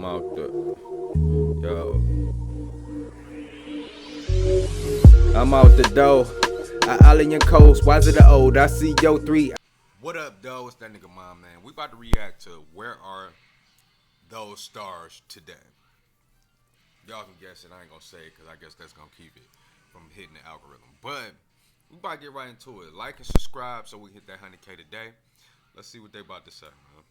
I'm out the. Yo. I'm out the door. Island coast, why's it the old? I see yo 3. What up, though? It's that nigga Mom, man. We about to react to Where Are Those Stars Today? Y'all can guess it. I ain't gonna say it because I guess that's gonna keep it from hitting the algorithm. But we about to get right into it. Like and subscribe so we hit that 100K today. Let's see what they about to say, man.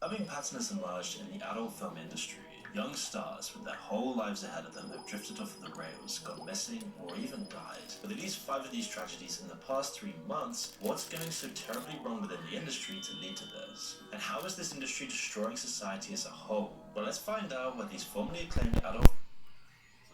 Dubbing patterns emerged in the adult film industry. Young stars with their whole lives ahead of them have drifted off the rails, gone missing, or even died. With at least 5 of these tragedies in the past 3 months, what's going so terribly wrong within the industry to lead to this? And how is this industry destroying society as a whole? Well, let's find out what these formerly acclaimed adult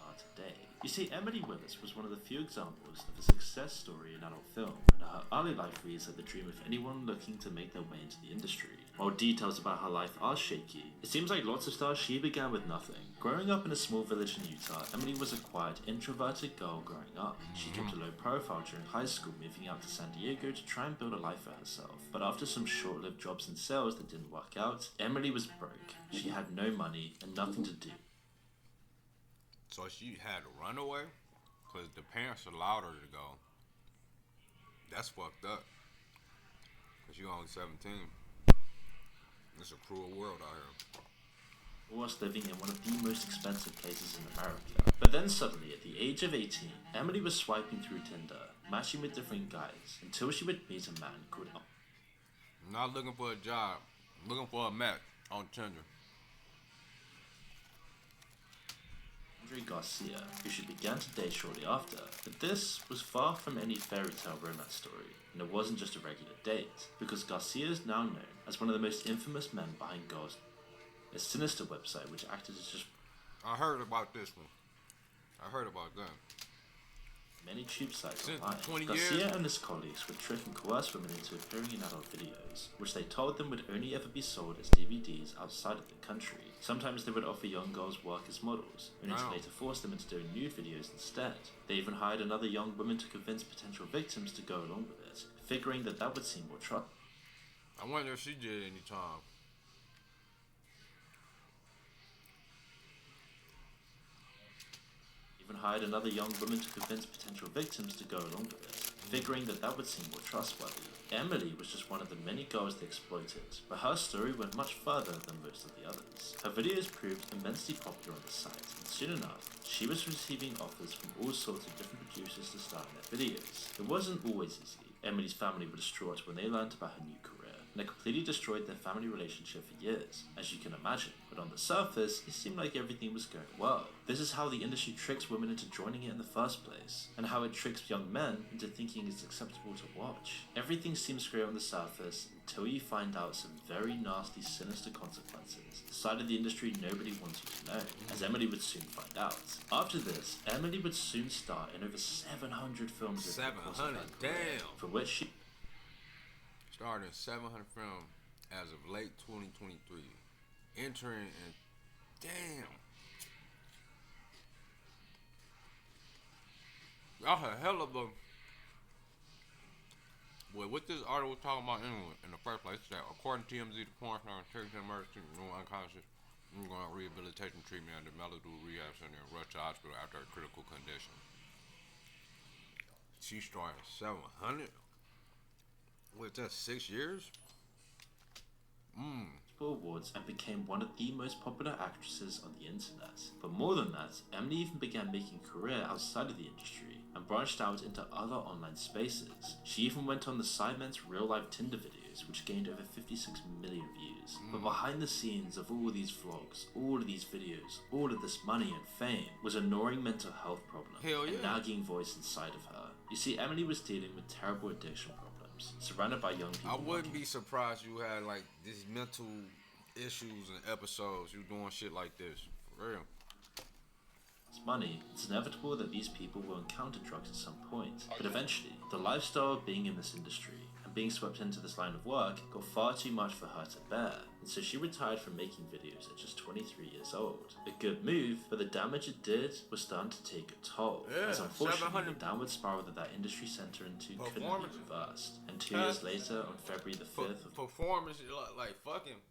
are today. You see, Emily Willis was one of the few examples of a success story in adult film, and her early life reads like the dream of anyone looking to make their way into the industry. While details about her life are shaky, it seems like lots of stars she began with nothing. Growing up in a small village in Utah, Emily was a quiet, introverted girl growing up. She kept a low profile during high school, moving out to San Diego to try and build a life for herself. But after some short-lived jobs in sales that didn't work out, Emily was broke. She had no money and nothing to do. So she had to run away because the parents allowed her to go. That's fucked up. Because you're only 17. It's a cruel world out here. Was living in one of the most expensive places in America. But then suddenly, at the age of 18, Emily was swiping through Tinder, matching with different guys, until she would meet a man called I'm not looking for a job. I'm looking for a match on Tinder. Garcia, who she began to date shortly after. But this was far from any fairy tale romance story, and it wasn't just a regular date, because Garcia is now known as one of the most infamous men behind Girls, a sinister website which acted as just I heard about this one. I heard about that. many tube sites Since online. 20 Garcia years. and his colleagues would trick and coerce women into appearing in adult videos, which they told them would only ever be sold as DVDs outside of the country. Sometimes they would offer young girls work as models, only to later force them into doing nude videos instead. They even hired another young woman to convince potential victims to go along with it, figuring that would seem more trustworthy. I wonder if she did any time. Even hired another young woman to convince potential victims to go along with it, figuring that would seem more trustworthy. Emily was just one of the many girls they exploited, but her story went much further than most of the others. Her videos proved immensely popular on the site, and soon enough, she was receiving offers from all sorts of different producers to star in their videos. It wasn't always easy. Emily's family were distraught when they learned about her new career, and it completely destroyed their family relationship for years, as you can imagine. But on the surface, it seemed like everything was going well. This is how the industry tricks women into joining it in the first place, and how it tricks young men into thinking it's acceptable to watch. Everything seems great on the surface until you find out some very nasty, sinister consequences. The side of the industry nobody wants you to know, as Emily would soon find out. After this, Emily would soon star in over 700 films. 700, damn. For which she starred in 700 films as of late 2023. Entering in, damn. Y'all had hell of a. Boy, what this article was talking about anyway, in the first place, that according to TMZ, the porn star taken murder, unconscious, undergoing rehabilitation treatment at the Malibu Rehab Center in Russia Hospital after a critical condition. She started 700. Wait, that's 6 years? Awards and became one of the most popular actresses on the internet. But more than that, Emily even began making a career outside of the industry and branched out into other online spaces. She even went on the Simon's real-life Tinder videos, which gained over 56 million views. But behind the scenes of all these vlogs, all of these videos, all of this money and fame, was a gnawing mental health problem, a nagging voice inside of her. You see, Emily was dealing with terrible addiction problems, surrounded by young people. I wouldn't be surprised you had like these mental issues and episodes. You doing shit like this, for real. Money, it's inevitable that these people will encounter drugs at some point. But eventually, the lifestyle of being in this industry and being swept into this line of work got far too much for her to bear, and so she retired from making videos at just 23 years old. A good move, but the damage it did was starting to take a toll, as unfortunately the downward spiral that industry sent her into couldn't be reversed. And 2 years later, on February the 5th performance, like fucking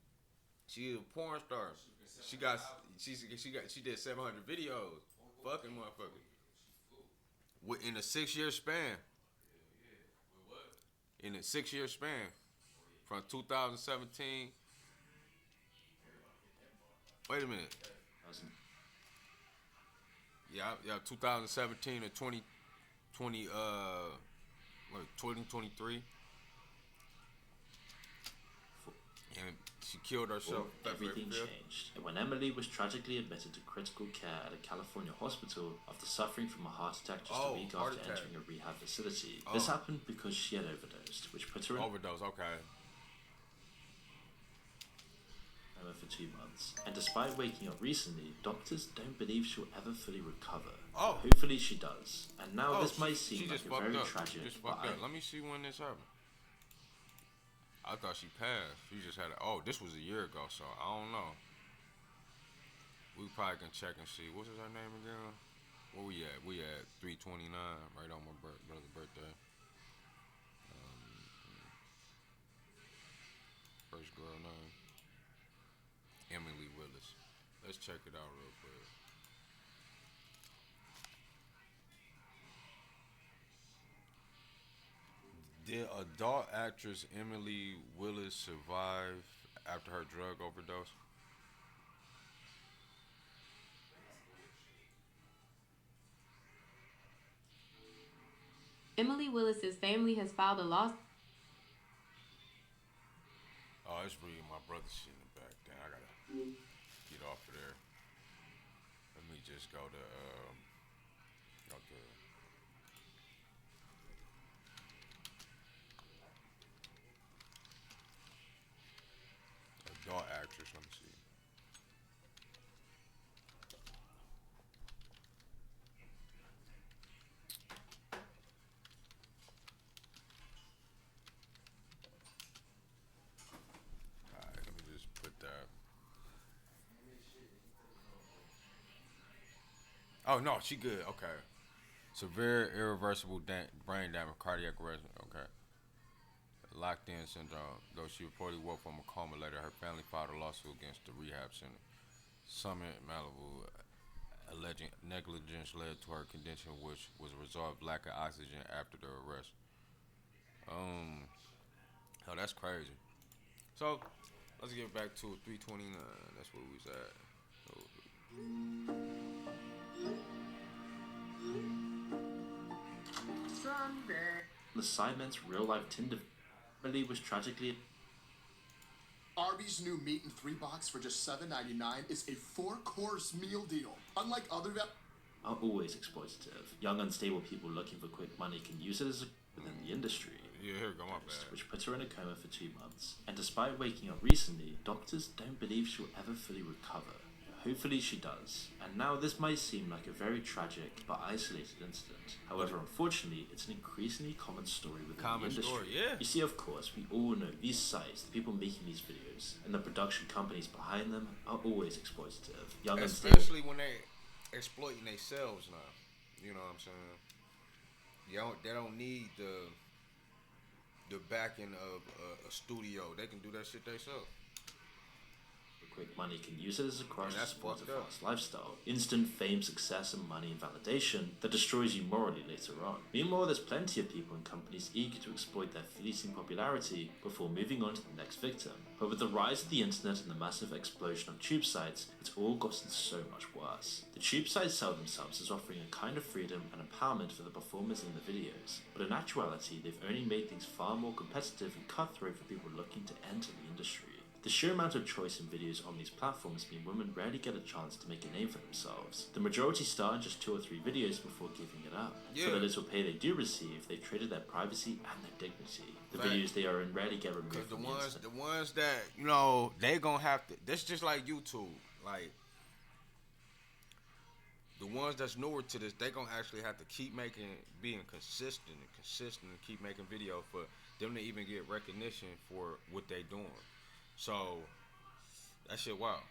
She a porn star. She did 700 videos. Fucking motherfucker. In a 6 year span. In a 6 year span. From 2017. Wait a minute. Yeah, 2017 to 2023. And she killed herself. Everything changed. And when Emily was tragically admitted to critical care at a California hospital after suffering from a heart attack just a week after entering a rehab facility. This happened because she had overdosed, which put her in okay. coma for 2 months. And despite waking up recently, doctors don't believe she'll ever fully recover. Hopefully she does. And now this might seem like a very tragic. Let me see when this happened. I thought she passed. She just had this was a year ago, so I don't know. We probably can check and see. What's her name again? Where we at? We at 329, right on my brother's birthday. First girl name. Emily Willis. Let's check it out real quick. Did adult actress Emily Willis survive after her drug overdose? Emily Willis's family has filed a lawsuit. Oh, it's reading my brother's shit in the back. Damn, I gotta get off of there. Let me just go to adult actress. Let me see. Alright, let me just put that. Oh no, she good. Okay. Severe irreversible brain damage, cardiac arrest. Okay. Locked in syndrome. Though she reportedly woke from a coma later, her family filed a lawsuit against the rehab center. Summit, Malibu, alleging negligence led to her condition, which was a result of lack of oxygen after the arrest. Oh, that's crazy. So, let's get back to 329. That's where we was at. The Simon's real-life Tinder Emily was tragically. Arby's new meat and 3 box for just $7.99 is a 4-course meal deal. Unlike other are always exploitative. Young, unstable people looking for quick money can use it as within the industry. Yeah, here we go, my bad. Which puts her in a coma for 2 months. And despite waking up recently, doctors don't believe she'll ever fully recover. Hopefully she does. And now this might seem like a very tragic but isolated incident. However, unfortunately, it's an increasingly common story within the industry. You see, of course, we all know these sites, the people making these videos, and the production companies behind them are always exploitative. Young, especially when they exploiting themselves now. You know what I'm saying? They don't need the backing of a studio. They can do that shit themselves. Quick money can use it as a crutch to support a fast lifestyle. Instant fame, success, and money and validation that destroys you morally later on. Meanwhile, there's plenty of people and companies eager to exploit their fleeting popularity before moving on to the next victim. But with the rise of the internet and the massive explosion of tube sites, it's all gotten so much worse. The tube sites sell themselves as offering a kind of freedom and empowerment for the performers in the videos, but in actuality, they've only made things far more competitive and cutthroat for people looking to enter the industry. The sheer amount of choice in videos on these platforms mean women rarely get a chance to make a name for themselves. The majority start in just 2 or 3 videos before giving it up. For the little pay they do receive, they've traded their privacy and their dignity. The videos they are in rarely get removed from the internet. The ones that, you know, they gonna have to, that's just like YouTube. Like, the ones that's newer to this, they gonna actually have to keep being consistent and keep making video for them to even get recognition for what they doing. So, that shit wild.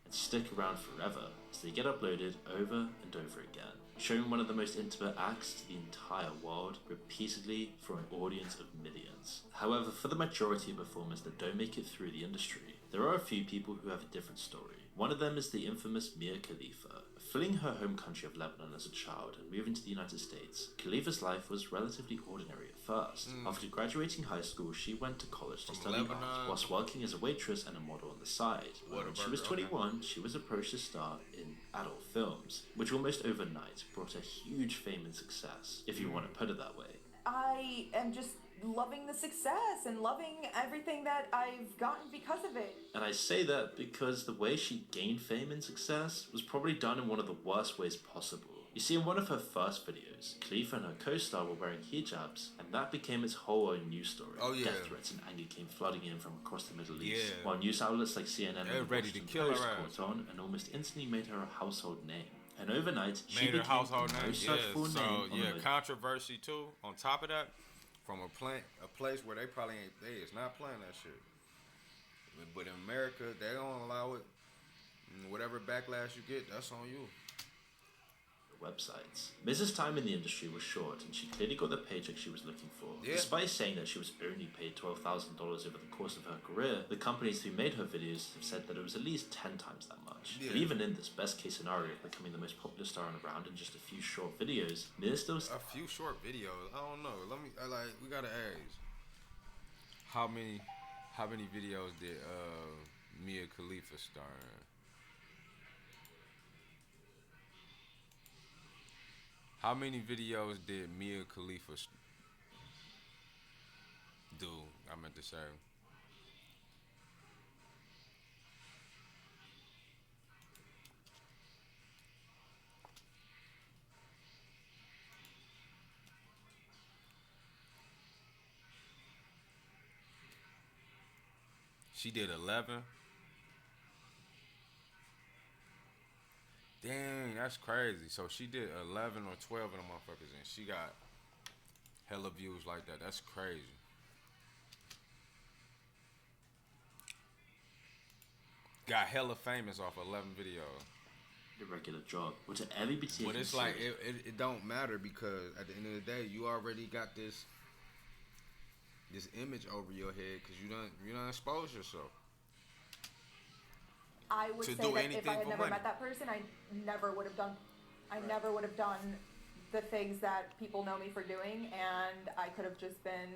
And stick around forever as they get uploaded over and over again, showing one of the most intimate acts to the entire world repeatedly for an audience of millions. However, for the majority of performers that don't make it through the industry, There are a few people who have a different story. One of them is the infamous Mia Khalifa. Fleeing her home country of Lebanon as a child and moving to the United States, Khalifa's life was relatively ordinary at first. After graduating high school, she went to college to study Lebanon. art, whilst working as a waitress and a model on the side. When she was 21, she was approached to star in adult films, which almost overnight brought her huge fame and success, if you want to put it that way. I am just loving the success and loving everything that I've gotten because of it. And I say that because the way she gained fame and success was probably done in one of the worst ways possible. You see, in one of her first videos, Khalifa and her co-star were wearing hijabs, and that became its whole own news story. Oh, yeah. Death threats and anger came flooding in from across the Middle East, Yeah. while news outlets like CNN They're and the ready to Washington kill her Post ass. caught on and almost instantly made her a household name. And overnight, she Made her became household the name. most Yeah. searched for So name on yeah, the controversy too. On top of that, from a place where they probably ain't, they is not playing that shit. But in America, they don't allow it. And whatever backlash you get, that's on you. websites. Mrs. time in the industry was short, and she clearly got the paycheck she was looking for. Yeah. Despite saying that she was only paid $12,000 over the course of her career, the companies who made her videos have said that it was at least 10 times that much. Yeah. But even in this best case scenario of becoming the most popular star on around in just a few short videos, Mia still A few short videos. I don't know. We gotta ask. How many videos did Mia Khalifa star in? How many videos did Mia Khalifa do? I meant to say. She did 11. Dang, that's crazy. So she did 11 or 12 of them motherfuckers, and she got hella views like that. That's crazy. Got hella famous off 11 videos. the regular job, which at every be taken But it's like seriously. it don't matter because at the end of the day, you already got this image over your head because you done exposed yourself. I would To say do that if anything I had for never money. met that person, I never would have done. I never would have done the things that people know me for doing, and I could have just been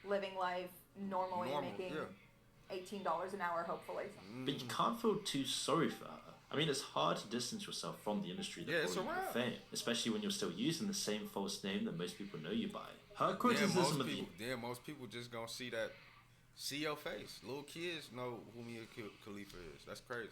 living life normally, Normal, making yeah. $18 an hour, hopefully. But you can't feel too sorry for her. I mean, it's hard to distance yourself from the industry that Yeah, it's brought you a your wrap. fame, especially when you're still using the same false name that most people know you by. Her Then criticism of the most people just gonna see your face. Little kids know who Mia Khalifa is. That's crazy.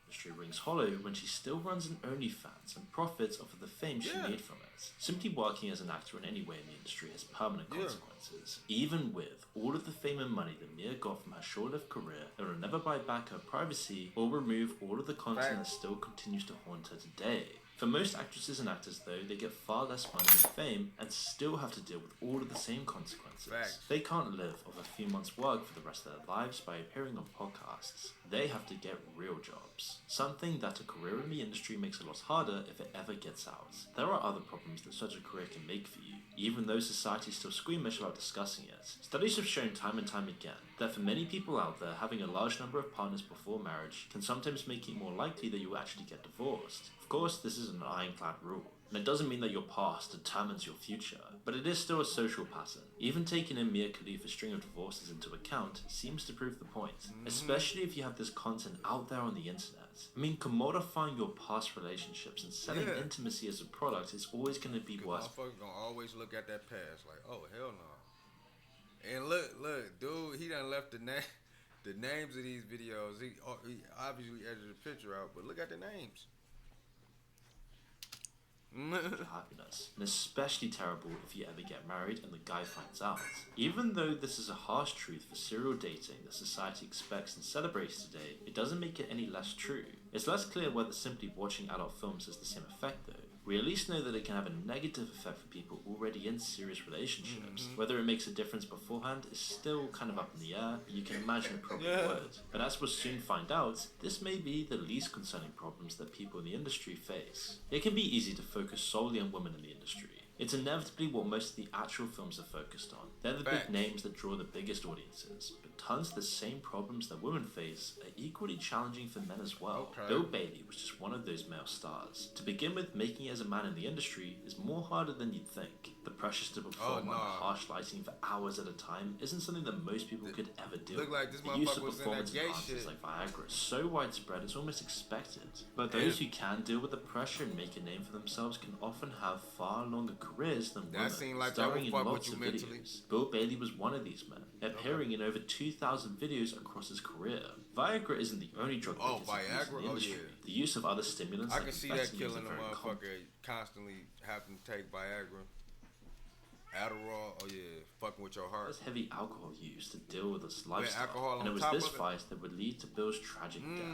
industry rings hollow when she still runs an OnlyFans and profits off of the fame she Yeah. made from it. Simply working as an actor in any way in the industry has permanent Yeah. consequences. Even with all of the fame and money that Mia got from her short-lived career, it will never buy back her privacy or remove all of the content that Facts. still continues to haunt her today. For most actresses and actors, though, they get far less money and fame and still have to deal with all of the same consequences. Facts. They can't live off a few months' work for the rest of their lives by appearing on podcasts. They have to get real jobs. Something that a career in the industry makes a lot harder if it ever gets out. There are other problems that such a career can make for you, even though society is still squeamish about discussing it. Studies have shown time and time again that for many people out there, having a large number of partners before marriage can sometimes make it more likely that you will actually get divorced. Of course, this is an ironclad rule, and it doesn't mean that your past determines your future, but it is still a social pattern. Even taking in Mia Khalifa's string of divorces into account seems to prove the point, especially if you have this content out there on the internet. I mean, commodifying your past relationships and selling Yeah. intimacy as a product is always going to be worse. Motherfuckers gonna always look at that past like, oh hell no. And look, dude, he done left the names of these videos. He obviously edited the picture out, but look at the names. Happiness, and especially terrible if you ever get married and the guy finds out. Even though this is a harsh truth for serial dating that society expects and celebrates today, it doesn't make it any less true. It's less clear whether simply watching adult films has the same effect though. We at least know that it can have a negative effect for people already in serious relationships. Whether it makes a difference beforehand is still kind of up in the air, but you can imagine it probably would. But as we'll soon find out, this may be the least concerning problems that people in the industry face. It can be easy to focus solely on women in the industry. It's inevitably what most of the actual films are focused on. They're the Facts. big names that draw the biggest audiences, but tons of the same problems that women face are equally challenging for men as well. Okay. Bill Bailey was just one of those male stars. To begin with, making it as a man in the industry is more harder than you'd think. The pressures to perform no. under harsh lighting for hours at a time isn't something that most people could ever deal with. Look like this The use motherfucker of was in that performance gay enhancers shit. like Viagra is so widespread it's almost expected. But those who can deal with the pressure and make a name for themselves can often have far longer careers than women, seemed like that starring would in fuck with lots you of mentally. videos. Bill Bailey was one of these men, appearing in over 2,000 videos across his career. Viagra isn't the only drug that gets abused in Viagra? the Oh, industry. yeah. The use of other stimulants I like can see that amphetamines killing are a very common. motherfucker constantly having to take Viagra. Adderall, oh yeah, fucking with your heart. There's heavy alcohol use to deal with this lifestyle, alcohol and on it was top this of it? vice that would lead to Bill's tragic death.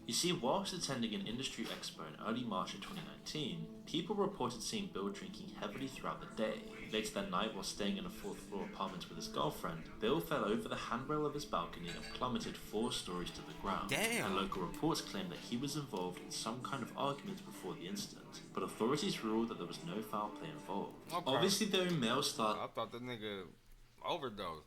You see, whilst attending an industry expo in early March of 2019, people reported seeing Bill drinking heavily throughout the day. Later that night, while staying in a fourth-floor apartment with his girlfriend, Bill fell over the handrail of his balcony and plummeted 4 stories to the ground. Damn. And local reports claim that he was involved in some kind of argument before the incident, but authorities ruled that there was no foul play involved. Okay. Obviously, though, male stars I thought the nigga overdosed.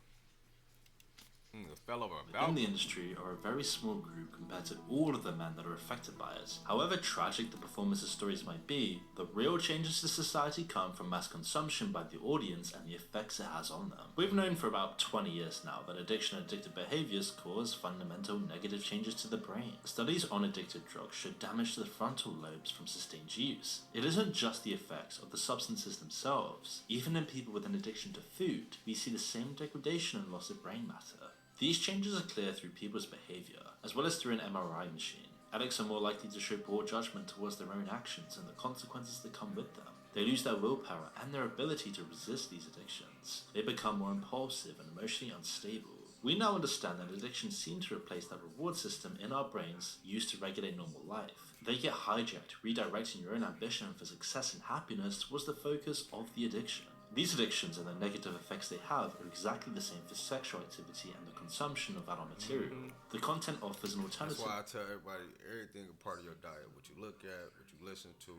Fell over a in balcony. the industry are a very small group compared to all of the men that are affected by it. However tragic the performances' stories might be, the real changes to society come from mass consumption by the audience and the effects it has on them. We've known for about 20 years now that addiction and addictive behaviors cause fundamental negative changes to the brain. Studies on addictive drugs show damage to the frontal lobes from sustained use. It isn't just the effects of the substances themselves. Even in people with an addiction to food, we see the same degradation and loss of brain matter. These changes are clear through people's behavior, as well as through an MRI machine. Addicts are more likely to show poor judgment towards their own actions and the consequences that come with them. They lose their willpower and their ability to resist these addictions. They become more impulsive and emotionally unstable. We now understand that addictions seem to replace that reward system in our brains used to regulate normal life. They get hijacked, redirecting your own ambition for success and happiness towards the focus of the addiction. These addictions and the negative effects they have are exactly the same for sexual activity and the consumption of adult material. The content offers an That's alternative. why I tell everybody, everything a part of your diet. What you look at, what you listen to,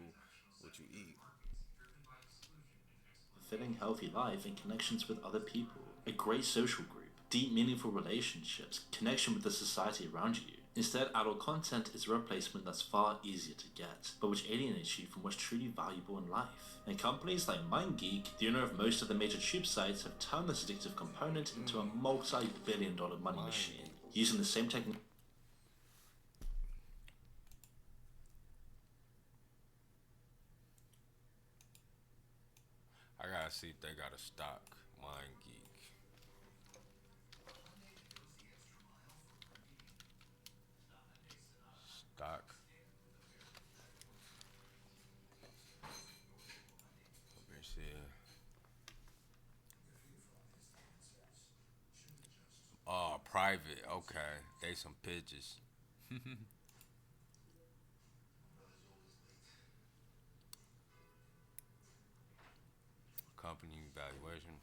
what you eat. Fulfilling healthy life and connections with other people, a great social group, deep meaningful relationships, connection with the society around you. Instead, adult content is a replacement that's far easier to get, but which alienates you from what's truly valuable in life. And companies like MindGeek, the owner of most of the major tube sites, have turned this addictive component into a multi-billion-dollar money machine, using the same technique. I gotta see if they got a stock. MindGeek. Stock. Let me see. Oh, private. Okay. They some pitches. Company valuation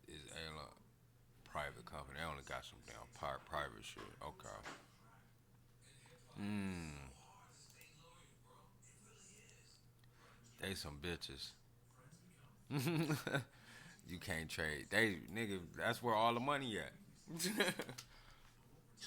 is a private company. They only got some damn private shit. Okay. They some bitches. You can't trade. They nigga. That's where all the money at.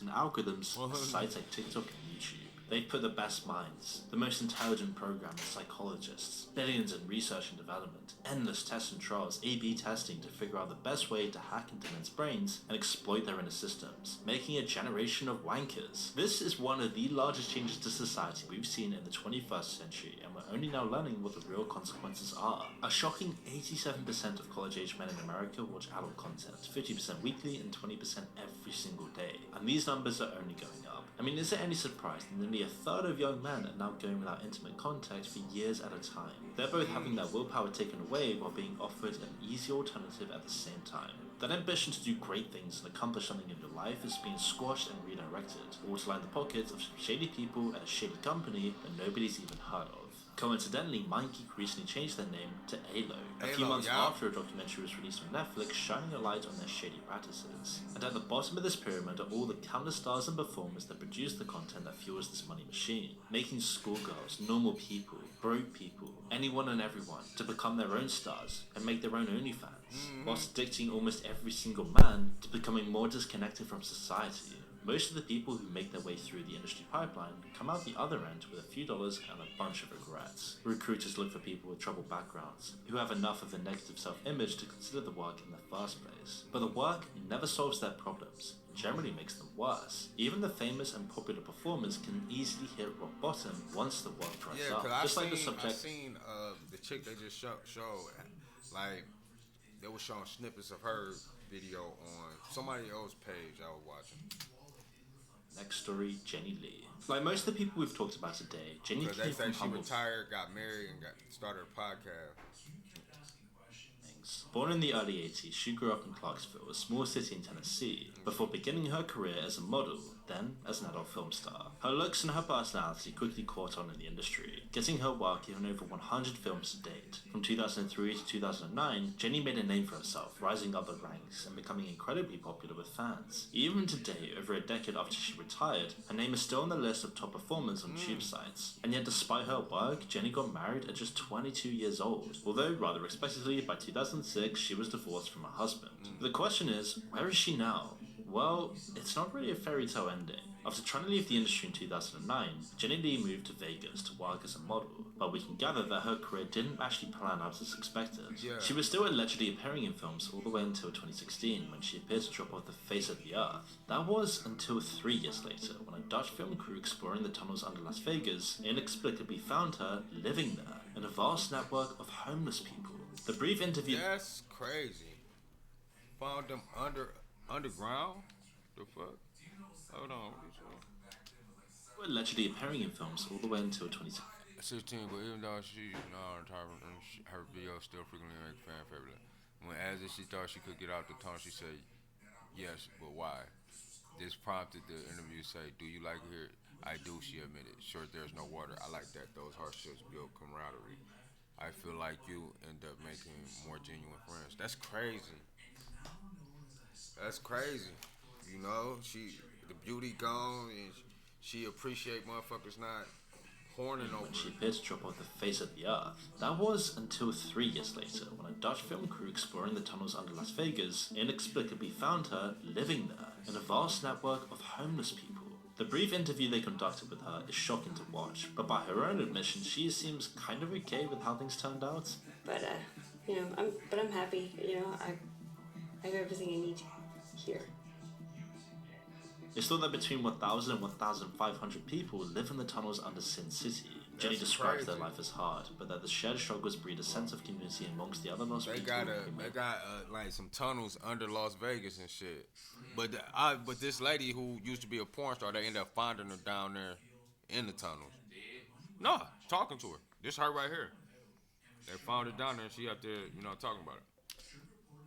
And algorithms for sites like TikTok and YouTube. They've put the best minds, the most intelligent programmers, psychologists, billions in research and development, endless tests and trials, A/B testing to figure out the best way to hack into men's brains and exploit their inner systems, making a generation of wankers. This is one of the largest changes to society we've seen in the 21st century, and we're only now learning what the real consequences are. A shocking 87% of college-age men in America watch adult content, 50% weekly and 20% every single day. And these numbers are only going up. I mean, is it any surprise that nearly a third of young men are now going without intimate contact for years at a time? They're both having their willpower taken away while being offered an easy alternative at the same time. That ambition to do great things and accomplish something in your life is being squashed and redirected, all to line the pockets of some shady people at a shady company that nobody's even heard of. Coincidentally, MindGeek recently changed their name to ALO, a few Halo, months yeah. after a documentary was released on Netflix shining a light on their shady practices. And at the bottom of this pyramid are all the countless stars and performers that produce the content that fuels this money machine, making schoolgirls, normal people, broke people, anyone and everyone to become their own stars and make their own OnlyFans, whilst addicting almost every single man to becoming more disconnected from society. Most of the people who make their way through the industry pipeline come out the other end with a few dollars and a bunch of regrets. Recruiters look for people with troubled backgrounds, who have enough of a negative self-image to consider the work in the first place. But the work never solves their problems, and generally makes them worse. Even the famous and popular performers can easily hit rock bottom once the work dries Yeah, up. cause Just like the I subject. seen the chick they just showed, like they were showing snippets of her video on somebody else's page I was watching. Next story, Jenny Lee. Like most of the people we've talked about today, Jenny Because they came say from she humble retired, got married, and started a podcast. beginnings. Born in the early 80s, she grew up in Clarksville, a small city in Tennessee, before beginning her career as a model, then as an adult film star. Her looks and her personality quickly caught on in the industry, getting her work in over 100 films to date. From 2003 to 2009, Jenny made a name for herself, rising up the ranks and becoming incredibly popular with fans. Even today, over a decade after she retired, her name is still on the list of top performers on tube sites. And yet despite her work, Jenny got married at just 22 years old, although rather expectedly by 2006 she was divorced from her husband. The question is, where is she now? Well, it's not really a fairy tale ending. After trying to leave the industry in 2009, Jenny Lee moved to Vegas to work as a model, but we can gather that her career didn't actually plan out as expected. Yeah. She was still allegedly appearing in films all the way until 2016, when she appeared to drop off the face of the earth. That was until 3 years later, when a Dutch film crew exploring the tunnels under Las Vegas inexplicably found her living there in a vast network of homeless people. The brief interview... That's crazy. Found them underground? The fuck? Hold on. What you were allegedly appearing in films all the way until 2016. 16, but even though she, her videos still frequently make fan favorite. When asked if she thought she could get out the tunnel, she said, yes, but why? This prompted the interview to say, do you like it here? I do, she admitted. Sure, there's no water. I like that. Those hardships build camaraderie. I feel like you end up making more genuine friends. That's crazy. That's crazy. You know, the beauty gone, and she appreciate motherfuckers not horning over When she her. appeared to drop off the face of the earth. That was until 3 years later, when a Dutch film crew exploring the tunnels under Las Vegas inexplicably found her living there in a vast network of homeless people. The brief interview they conducted with her is shocking to watch, but by her own admission, she seems kind of okay with how things turned out. But I'm happy. I have everything I need here. It's thought that between 1,000 and 1,500 people live in the tunnels under Sin City. Jenny describes their life as hard, but that the shared struggles breed a sense of community amongst the other lost They people. got like some tunnels under Las Vegas and shit. But this lady who used to be a porn star, they ended up finding her down there in the tunnels. No, talking to her. This her right here. They found her down there and she out there, talking about it.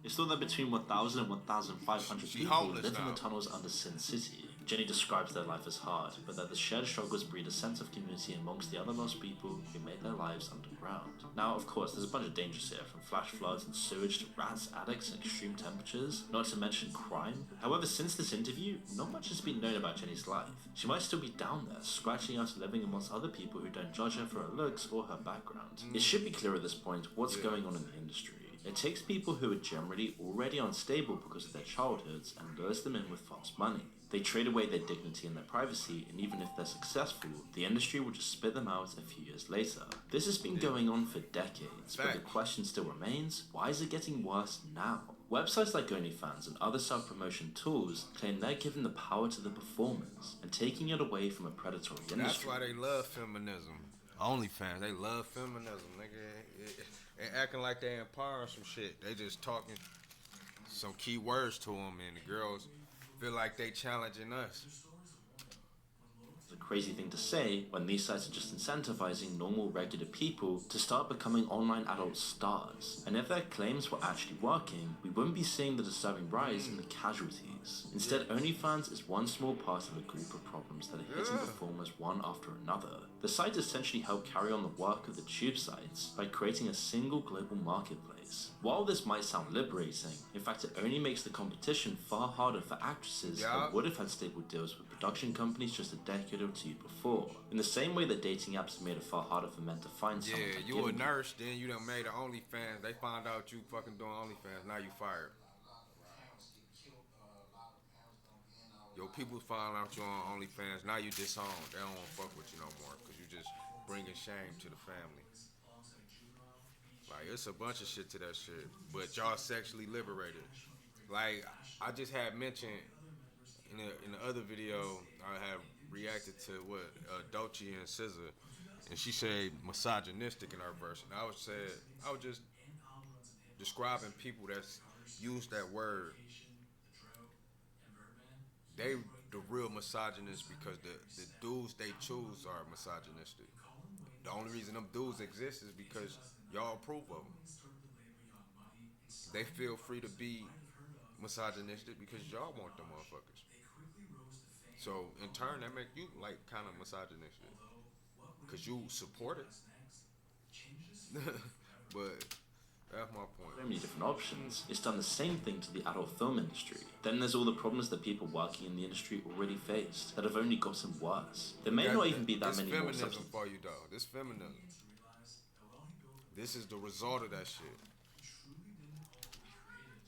It's thought that between 1,000 and 1,500 She people homeless live in now. the tunnels under Sin City. Jenny describes their life as hard, but that the shared struggles breed a sense of community amongst the other lost people who made their lives underground. Now, of course, there's a bunch of dangers here, from flash floods and sewage to rats, addicts, and extreme temperatures, not to mention crime. However, since this interview, not much has been known about Jenny's life. She might still be down there, scratching out and living amongst other people who don't judge her for her looks or her background. It should be clear at this point what's going on in the industry. It takes people who are generally already unstable because of their childhoods and lures them in with false money. They trade away their dignity and their privacy, and even if they're successful, the industry will just spit them out a few years later. This has been going on for decades, but the question still remains, why is it getting worse now? Websites like OnlyFans and other self-promotion tools claim they're giving the power to the performers and taking it away from a predatory industry. That's why they love feminism. OnlyFans, they love feminism, nigga. And acting like they empowering some shit. They just talking some key words to them, and the girls feel like they challenging us. It's a crazy thing to say when these sites are just incentivizing normal, regular people to start becoming online adult stars. And if their claims were actually working, we wouldn't be seeing the disturbing rise in the casualties. things. Instead, OnlyFans is one small part of a group of problems that are hitting performers one after another. The site essentially helped carry on the work of the tube sites by creating a single global marketplace. While this might sound liberating, in fact it only makes the competition far harder for actresses that would have had stable deals with production companies just a decade or two before. In the same way that dating apps have made it far harder for men to find someone Yeah, like you a Gilligan. nurse, then you done made an OnlyFans. They found out you fucking doing OnlyFans. Now you fired. Yo, people find out you on OnlyFans. Now you disowned. They don't want to fuck with you no more because you just bringing shame to the family. Like, it's a bunch of shit to that shit. But y'all sexually liberated. Like, I just had mentioned in the other video, I have reacted to what Dolce and SZA, and she said misogynistic in her verse. And I was just describing people that's used that word. They the real misogynists because the dudes they choose are misogynistic. The only reason them dudes exist is because y'all approve of them. They feel free to be misogynistic because y'all want them motherfuckers. So in turn, that make you like kind of misogynistic because you support it. But that's my point. So many different options. It's done the same thing to the adult film industry. Then there's all the problems that people working in the industry already faced that have only gotten worse. There may not even be that many more This substances. feminism for you though. This feminism. This is the result of that shit.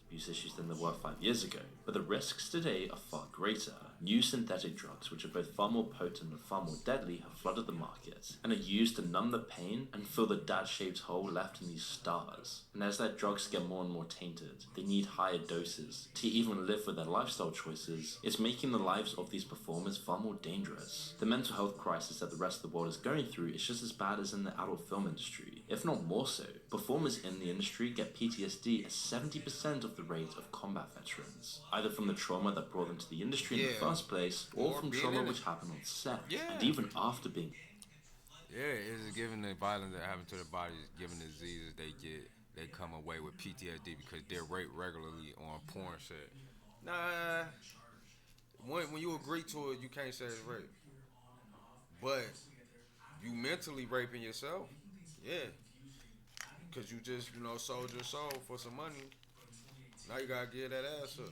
Abuse issues than there were 5 years ago, but the risks today are far greater. New synthetic drugs, which are both far more potent and far more deadly, have flooded the market and are used to numb the pain and fill the dad-shaped hole left in these stars. And as their drugs get more and more tainted, they need higher doses to even live with their lifestyle choices. It's making the lives of these performers far more dangerous. The mental health crisis that the rest of the world is going through is just as bad as in the adult film industry, if not more so. Performers in the industry get PTSD at 70% of the rate of combat veterans, either from the trauma that brought them to the industry in the first place, or from being trauma in which it. happened on set, Yeah. and even after being. Yeah, it's given the violence that happened to their bodies, given the diseases they get, they come away with PTSD because they're raped regularly on porn set. Nah, when you agree to it, you can't say it's rape. But you mentally raping yourself, yeah, because you just sold your soul for some money. Now you gotta give that ass up.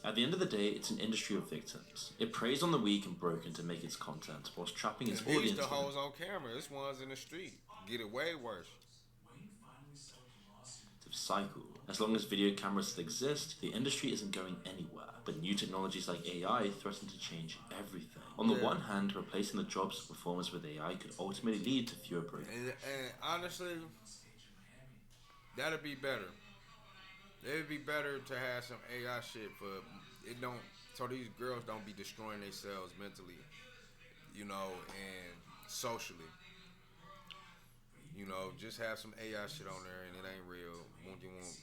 At the end of the day, it's an industry of victims. It preys on the weak and broken to make its content, whilst trapping its These audience. the hoes on camera. This one's in the street. Get it way worse. Cycle. As long as video cameras still exist, the industry isn't going anywhere. But new technologies like AI threaten to change everything. On the one hand, replacing the jobs of performers with AI could ultimately lead to fewer breaks. And honestly, that'd be better. It'd be better to have some AI shit so these girls don't be destroying themselves mentally, and socially. Just have some AI shit on there and it ain't real. You want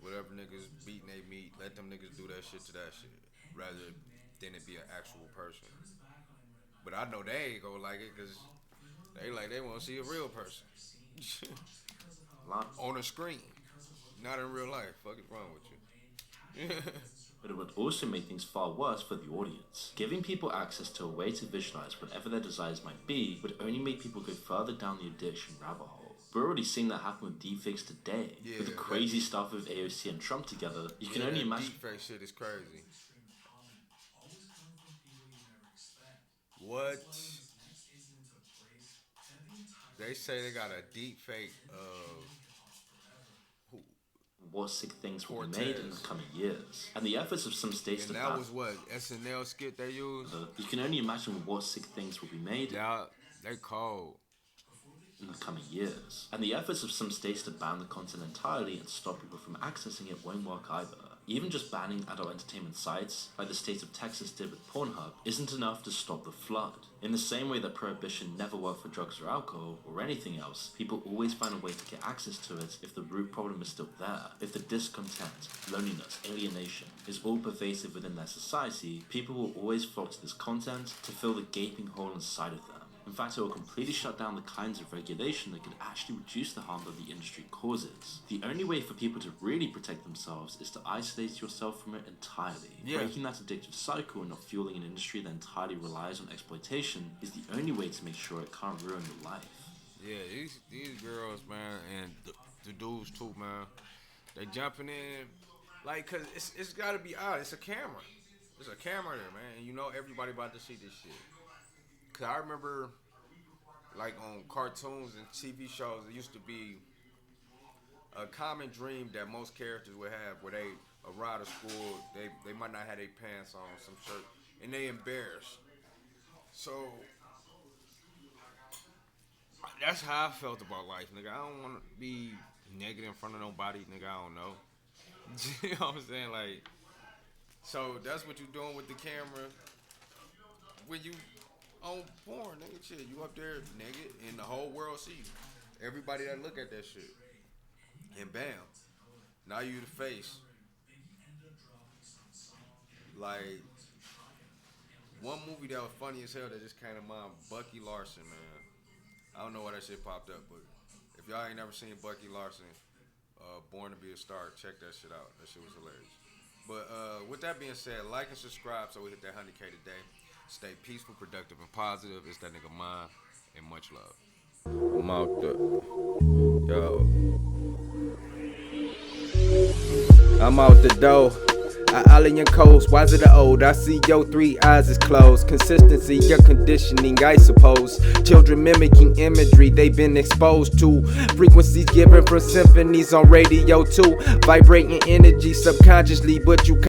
whatever niggas beating they meat, let them niggas do that shit to that shit, rather than it be an actual person. But I know they ain't gonna like it because they want to see a real person on a screen, not in real life. Fuck is wrong with you? But it would also make things far worse for the audience. Giving people access to a way to visualize whatever their desires might be would only make people go further down the addiction rabbit hole. We're already seeing that happen with deepfakes today. With the crazy stuff with AOC and Trump together, you can only imagine. Deepfake shit is crazy. What? They say they got a deepfake of what sick things will be made in the coming years. And the efforts of some states and to that was what SNL skit they used. You can only imagine what sick things will be made. Yeah, they cold. In the coming years. And the efforts of some states to ban the content entirely and stop people from accessing it won't work either. Even just banning adult entertainment sites, like the state of Texas did with Pornhub, isn't enough to stop the flood. In the same way that prohibition never worked for drugs or alcohol, or anything else, people always find a way to get access to it if the root problem is still there. If the discontent, loneliness, alienation is all pervasive within their society, people will always flock to this content to fill the gaping hole inside of them. In fact, it will completely shut down the kinds of regulation that could actually reduce the harm that the industry causes. The only way for people to really protect themselves is to isolate yourself from it entirely. Breaking that addictive cycle and not fueling an industry that entirely relies on exploitation is the only way to make sure it can't ruin your life. Yeah, these girls, man, and the dudes too, man. They jumping in, like, cause it's gotta be odd. It's a camera. There's a camera there, man. And you know everybody about to see this shit. Cause I remember, like, on cartoons and TV shows, it used to be a common dream that most characters would have, where they arrive at school, they might not have their pants on, some shirt, and they embarrassed. So that's how I felt about life, nigga. I don't want to be naked in front of nobody, nigga. I don't know. You know what I'm saying? Like, so that's what you doing with the camera when you on porn, nigga. Shit, you up there naked and the whole world see you. Everybody that look at that shit, and bam, now you the face. Like, one movie that was funny as hell that just came to mind, Bucky Larson, man. I don't know why that shit popped up, but if y'all ain't never seen Bucky Larson, Born to Be a Star, check that shit out. That shit was hilarious. But with that being said, like and subscribe so we hit that 100K today. Stay peaceful, productive, and positive. It's that nigga Mine, and much love. I'm out the, yo. I'm out the door. Island coast, why's it the old? I see your 3 eyes is closed. Consistency, your conditioning, I suppose. Children mimicking imagery they've been exposed to. Frequencies given from symphonies on radio too. Vibrating energy subconsciously, but you